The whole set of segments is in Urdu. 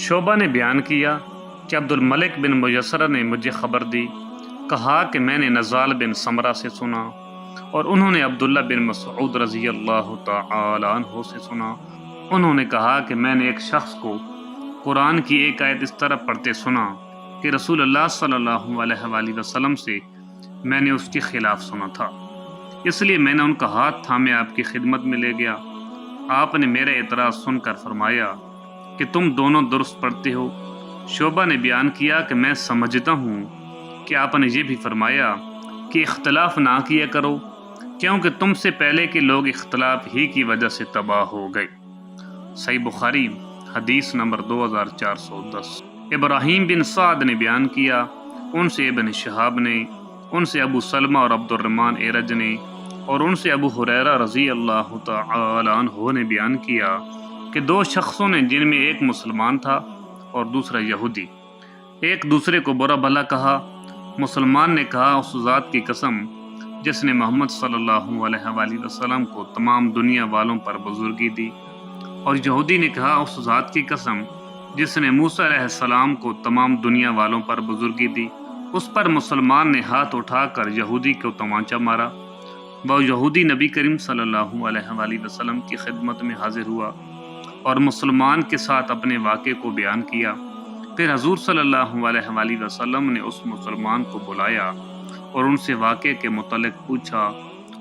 شعبہ نے بیان کیا کہ عبد الملک بن میسرہ نے مجھے خبر دی، کہا کہ میں نے نزال بن سمرہ سے سنا اور انہوں نے عبداللہ بن مسعود رضی اللہ تعالی عنہ سے سنا۔ انہوں نے کہا کہ میں نے ایک شخص کو قرآن کی ایک آیت اس طرح پڑھتے سنا کہ رسول اللہ صلی اللہ علیہ وآلہ وسلم سے میں نے اس کے خلاف سنا تھا، اس لیے میں نے ان کا ہاتھ تھامے آپ کی خدمت میں لے گیا۔ آپ نے میرا اعتراض سن کر فرمایا کہ تم دونوں درست پڑھتے ہو۔ شعبہ نے بیان کیا کہ میں سمجھتا ہوں کہ آپ نے یہ بھی فرمایا کہ اختلاف نہ کیا کرو، کیونکہ تم سے پہلے کے لوگ اختلاف ہی کی وجہ سے تباہ ہو گئے۔ صحیح بخاری حدیث نمبر 2410۔ ابراہیم بن سعد نے بیان کیا، ان سے ابن شہاب نے، ان سے ابو سلمہ اور عبد الرحمن ایرج نے، اور ان سے ابو ہریرہ رضی اللہ تعالی عنہ نے بیان کیا کہ دو شخصوں نے، جن میں ایک مسلمان تھا اور دوسرا یہودی، ایک دوسرے کو برا بھلا کہا۔ مسلمان نے کہا اس ذات کی قسم جس نے محمد صلی اللہ علیہ وآلہ وسلم کو تمام دنیا والوں پر بزرگی دی، اور یہودی نے کہا اس ذات کی قسم جس نے موسیٰ علیہ السلام کو تمام دنیا والوں پر بزرگی دی۔ اس پر مسلمان نے ہاتھ اٹھا کر یہودی کو تمانچہ مارا۔ وہ یہودی نبی کریم صلی اللہ علیہ وآلہ وسلم کی خدمت میں حاضر ہوا اور مسلمان کے ساتھ اپنے واقعے کو بیان کیا۔ پھر حضور صلی اللہ علیہ وآلہ وسلم نے اس مسلمان کو بلایا اور ان سے واقعے کے متعلق پوچھا۔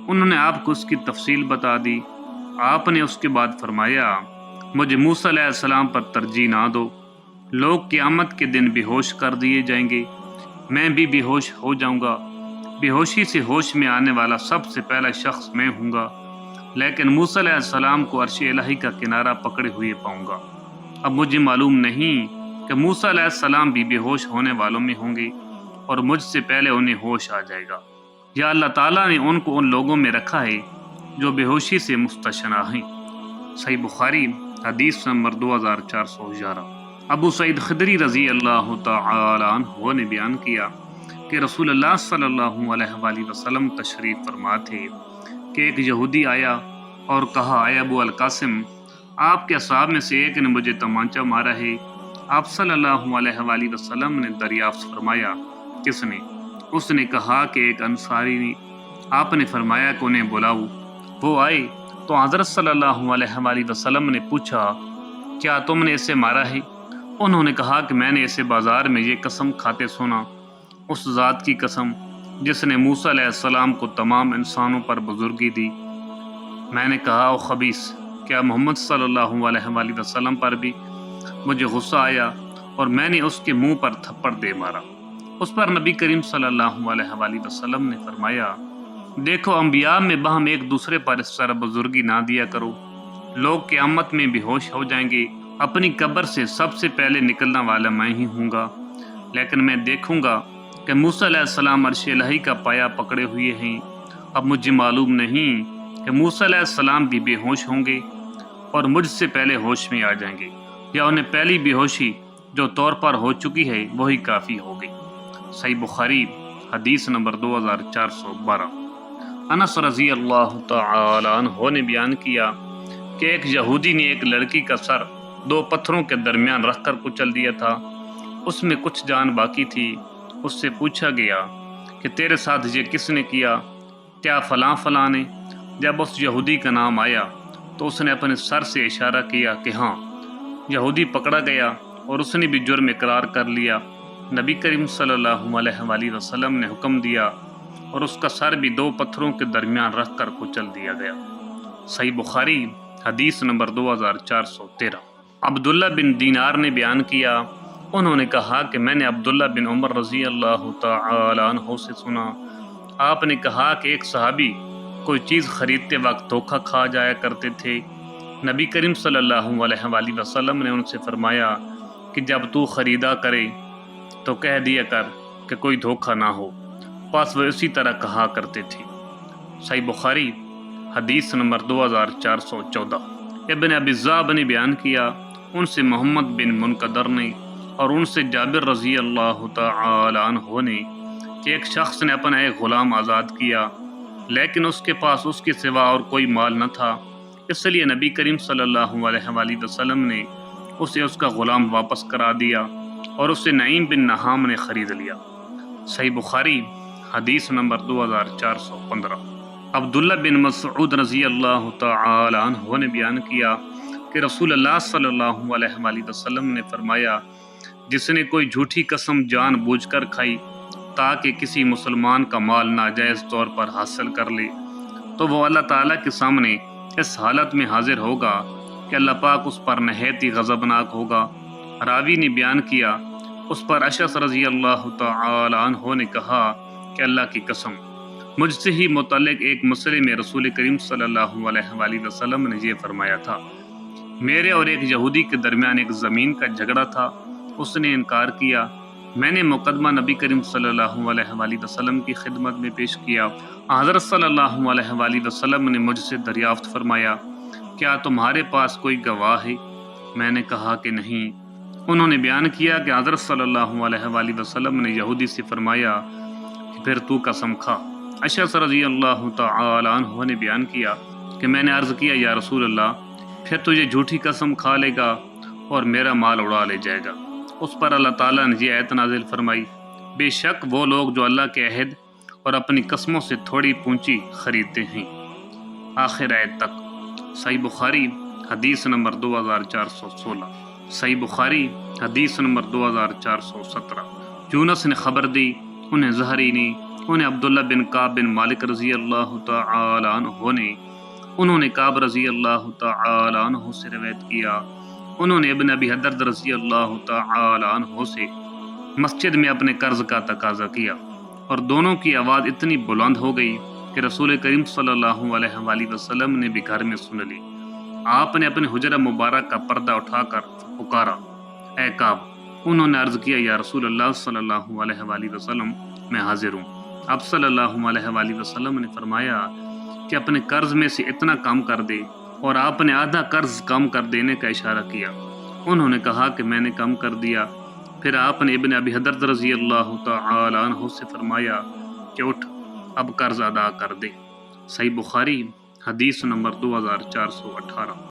انہوں نے آپ کو اس کی تفصیل بتا دی۔ آپ نے اس کے بعد فرمایا، مجھے موسیٰ علیہ السلام پر ترجیح نہ دو، لوگ قیامت کے دن بے ہوش کر دیے جائیں گے، میں بھی بے ہوش ہو جاؤں گا، بے ہوشی سے ہوش میں آنے والا سب سے پہلا شخص میں ہوں گا، لیکن موسیٰ علیہ السلام کو عرش الہی کا کنارہ پکڑے ہوئے پاؤں گا۔ اب مجھے معلوم نہیں کہ موسیٰ علیہ السلام بھی بے ہوش ہونے والوں میں ہوں گے اور مجھ سے پہلے انہیں ہوش آ جائے گا، یا اللہ تعالیٰ نے ان کو ان لوگوں میں رکھا ہے جو بے ہوشی سے مستثنیٰ ہیں۔ صحیح بخاری حدیث نمبر 2411۔ ابو سعید خدری رضی اللہ تعالی عنہ نے بیان کیا کہ رسول اللہ صلی اللہ علیہ وآلہ وسلم تشریف فرما تھے کہ ایک یہودی آیا اور کہا، اے ابو القاسم، آپ کے اصحاب میں سے ایک نے مجھے تمانچہ مارا ہے۔ آپ صلی اللہ علیہ وآلہ وسلم نے دریافت فرمایا، کس نے؟ اس نے کہا کہ ایک انصاری نے۔ آپ نے فرمایا کہ انہیں بلاؤ۔ وہ آئے تو حضرت صلی اللہ علیہ وآلہ وسلم نے پوچھا، کیا تم نے اسے مارا ہے؟ انہوں نے کہا کہ میں نے اسے بازار میں یہ قسم کھاتے سنا، اس ذات کی قسم جس نے موسیٰ علیہ السلام کو تمام انسانوں پر بزرگی دی۔ میں نے کہا، او خبیث، کیا محمد صلی اللہ علیہ وآلہ وسلم پر بھی؟ مجھے غصہ آیا اور میں نے اس کے منہ پر تھپڑ دے مارا۔ اس پر نبی کریم صلی اللہ علیہ وآلہ وسلم نے فرمایا، دیکھو، انبیاء میں باہم ایک دوسرے پر اس طرح بزرگی نہ دیا کرو، لوگ قیامت میں بے ہوش ہو جائیں گے، اپنی قبر سے سب سے پہلے نکلنا والا میں ہی ہوں گا، لیکن میں دیکھوں گا کہ موسیٰ علیہ السلام عرش الہی کا پایا پکڑے ہوئے ہیں۔ اب مجھے معلوم نہیں کہ موسیٰ علیہ السلام بھی بے ہوش ہوں گے اور مجھ سے پہلے ہوش میں آ جائیں گے، یا انہیں پہلی بے ہوشی جو طور پر ہو چکی ہے وہی کافی ہوگی۔ صحیح بخاری حدیث نمبر 2412۔ انس رضی اللہ تعالی عنہ نے بیان کیا کہ ایک یہودی نے ایک لڑکی کا سر دو پتھروں کے درمیان رکھ کر کچل دیا تھا، اس میں کچھ جان باقی تھی۔ اس سے پوچھا گیا کہ تیرے ساتھ یہ کس نے کیا؟ کیا فلاں فلاں نے؟ جب اس یہودی کا نام آیا تو اس نے اپنے سر سے اشارہ کیا کہ ہاں۔ یہودی پکڑا گیا اور اس نے بھی جرم اقرار کر لیا۔ نبی کریم صلی اللہ علیہ وآلہ وسلم نے حکم دیا اور اس کا سر بھی دو پتھروں کے درمیان رکھ کر کچل دیا گیا۔ صحیح بخاری حدیث نمبر 2413۔ عبداللہ بن دینار نے بیان کیا، انہوں نے کہا کہ میں نے عبداللہ بن عمر رضی اللہ تعالی عنہ سے سنا، آپ نے کہا کہ ایک صحابی کوئی چیز خریدتے وقت دھوکہ کھا جایا کرتے تھے۔ نبی کریم صلی اللہ علیہ وآلہ وسلم نے ان سے فرمایا کہ جب تو خریدا کرے تو کہہ دیا کر کہ کوئی دھوکہ نہ ہو، پس وہ اسی طرح کہا کرتے تھے۔ صحیح بخاری حدیث نمبر 2414۔ ابن ابی ذئب نے بیان کیا، ان سے محمد بن منقدر نے اور ان سے جابر رضی اللہ تعالی عنہ نے کہ ایک شخص نے اپنا ایک غلام آزاد کیا، لیکن اس کے پاس اس کے سوا اور کوئی مال نہ تھا، اس لیے نبی کریم صلی اللہ علیہ وآلہ وسلم نے اسے اس کا غلام واپس کرا دیا اور اسے نعیم بن نہام نے خرید لیا۔ صحیح بخاری حدیث نمبر 2415۔ عبداللہ بن مسعود رضی اللہ تعالی عنہ نے بیان کیا کہ رسول اللہ صلی اللہ علیہ وآلہ وسلم نے فرمایا، جس نے کوئی جھوٹی قسم جان بوجھ کر کھائی تاکہ کسی مسلمان کا مال ناجائز طور پر حاصل کر لے، تو وہ اللہ تعالیٰ کے سامنے اس حالت میں حاضر ہوگا کہ اللہ پاک اس پر نہایت ہی غضبناک ہوگا۔ راوی نے بیان کیا، اس پر اشعث رضی اللہ تعالی عنہ نے کہا کہ اللہ کی قسم، مجھ سے ہی متعلق ایک مسئلے میں رسول کریم صلی اللہ علیہ وآلہ وسلم نے یہ فرمایا تھا، میرے اور ایک یہودی کے درمیان ایک زمین کا جھگڑا تھا، اس نے انکار کیا، میں نے مقدمہ نبی کریم صلی اللہ علیہ وآلہ وسلم کی خدمت میں پیش کیا۔ حضرت صلی اللہ علیہ وآلہ وسلم نے مجھ سے دریافت فرمایا، کیا تمہارے پاس کوئی گواہ ہے؟ میں نے کہا کہ نہیں۔ انہوں نے بیان کیا کہ حضرت صلی اللہ علیہ وآلہ وسلم نے یہودی سے فرمایا کہ پھر تو قسم کھا۔ اشعث رضی اللہ تعالی عنہ نے بیان کیا کہ میں نے عرض کیا، یا رسول اللہ، پھر تو یہ جھوٹی قسم کھا لے گا اور میرا مال اڑا لے جائے گا۔ اس پر اللہ تعالیٰ نے یہ آیت نازل فرمائی، بے شک وہ لوگ جو اللہ کے عہد اور اپنی قسموں سے تھوڑی پونچی خریدتے ہیں، آخر آیت تک۔ صحیح بخاری حدیث نمبر 2416۔ صحیح بخاری حدیث نمبر 2417۔ یونس نے خبر دی، انہیں زہری نے، انہیں عبداللہ بن کعب بن مالک رضی اللہ تعالی عنہ نے، انہوں نے کعب رضی اللہ تعالی عنہ سے روایت کیا، انہوں نے ابن ابی حدرد رضی اللہ تعالی عنہ سے مسجد میں اپنے قرض کا تقاضا کیا، اور دونوں کی آواز اتنی بلند ہو گئی کہ رسول کریم صلی اللہ علیہ وآلہ وسلم نے بھی گھر میں سن لی۔ آپ نے اپنے حجرہ مبارک کا پردہ اٹھا کر پکارا، اے کعب۔ انہوں نے عرض کیا، یا رسول اللہ صلی اللہ علیہ وآلہ وسلم، میں حاضر ہوں۔ اب صلی اللہ علیہ وآلہ وسلم نے فرمایا کہ اپنے قرض میں سے اتنا کم کر دے، اور آپ نے آدھا قرض کم کر دینے کا اشارہ کیا۔ انہوں نے کہا کہ میں نے کم کر دیا۔ پھر آپ نے ابن ابی حدرد رضی اللہ تعالی عنہ سے فرمایا کہ اٹھ، اب قرض ادا کر دے۔ صحیح بخاری حدیث نمبر 2418۔